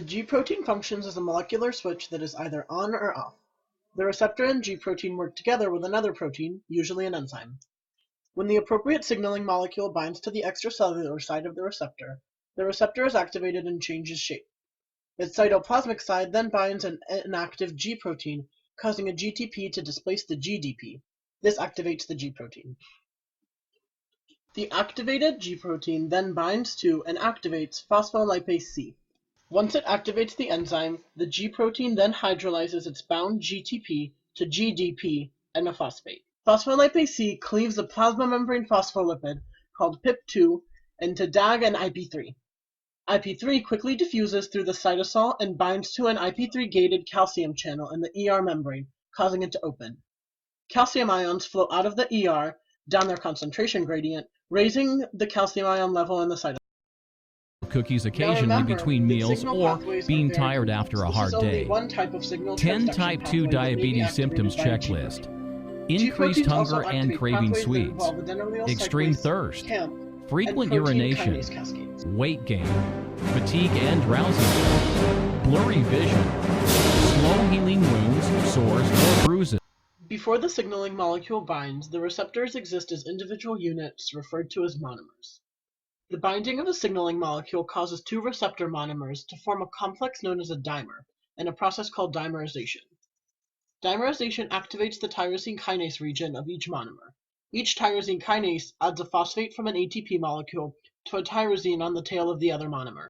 G protein functions as a molecular switch that is either on or off. The receptor and G protein work together with another protein, usually an enzyme. When the appropriate signaling molecule binds to the extracellular side of the receptor is activated and changes shape. Its cytoplasmic side then binds an inactive G protein, causing a GTP to displace the GDP. This activates the G protein. The activated G protein then binds to and activates phospholipase C. Once it activates the enzyme, the G protein then hydrolyzes its bound GTP to GDP and a phosphate. Phospholipase C cleaves a plasma membrane phospholipid called PIP2 into DAG and IP3. IP3 quickly diffuses through the cytosol and binds to an IP3-gated calcium channel in the ER membrane, causing it to open. Calcium ions flow out of the ER down their concentration gradient, raising the calcium ion level in the cytosol. Cookies occasionally between meals or being tired after a hard day. 10 type 2 diabetes symptoms checklist. Increased hunger and craving sweets. Extreme thirst. Frequent urination. Weight gain. Fatigue and drowsiness. Blurry vision. Slow healing wounds, sores, or bruises. Before the signaling molecule binds, the receptors exist as individual units referred to as monomers. The binding of a signaling molecule causes two receptor monomers to form a complex known as a dimer, in a process called dimerization. Dimerization activates the tyrosine kinase region of each monomer. Each tyrosine kinase adds a phosphate from an ATP molecule to a tyrosine on the tail of the other monomer,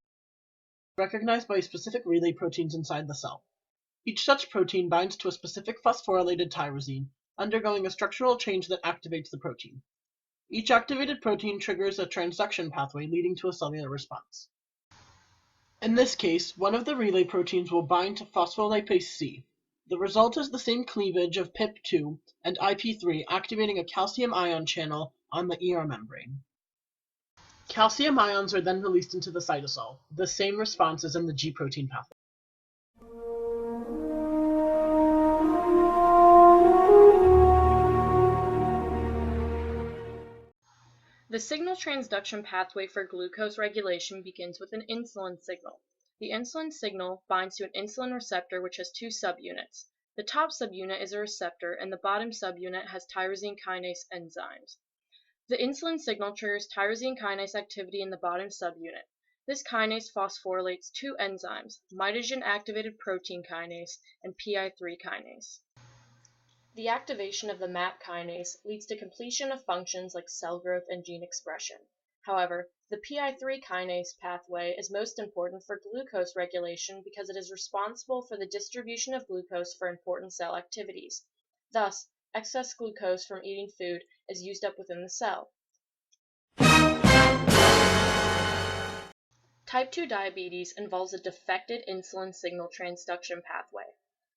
recognized by specific relay proteins inside the cell. Each such protein binds to a specific phosphorylated tyrosine, undergoing a structural change that activates the protein. Each activated protein triggers a transduction pathway leading to a cellular response. In this case, one of the relay proteins will bind to phospholipase C. The result is the same cleavage of PIP2 and IP3 activating a calcium ion channel on the ER membrane. Calcium ions are then released into the cytosol, the same response as in the G protein pathway. The signal transduction pathway for glucose regulation begins with an insulin signal. The insulin signal binds to an insulin receptor which has two subunits. The top subunit is a receptor and the bottom subunit has tyrosine kinase enzymes. The insulin signal triggers tyrosine kinase activity in the bottom subunit. This kinase phosphorylates two enzymes, mitogen-activated protein kinase and PI3 kinase. The activation of the MAP kinase leads to completion of functions like cell growth and gene expression. However, the PI3 kinase pathway is most important for glucose regulation because it is responsible for the distribution of glucose for important cell activities. Thus, excess glucose from eating food is used up within the cell. Type 2 diabetes involves a defective insulin signal transduction pathway.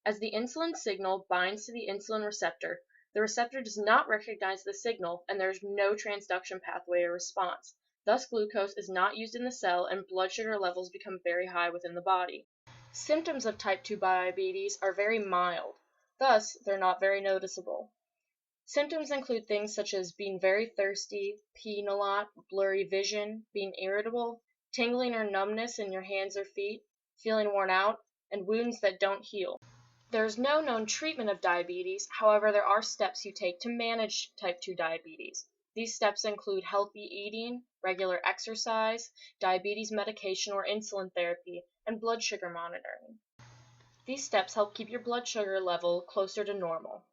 As the insulin signal binds to the insulin receptor, the receptor does not recognize the signal and there is no transduction pathway or response. Thus, glucose is not used in the cell and blood sugar levels become very high within the body. Symptoms of type 2 diabetes are very mild, thus they're not very noticeable. Symptoms include things such as being very thirsty, peeing a lot, blurry vision, being irritable, tingling or numbness in your hands or feet, feeling worn out, and wounds that don't heal. There is no known treatment of diabetes, however there are steps you take to manage type 2 diabetes. These steps include healthy eating, regular exercise, diabetes medication or insulin therapy, and blood sugar monitoring. These steps help keep your blood sugar level closer to normal.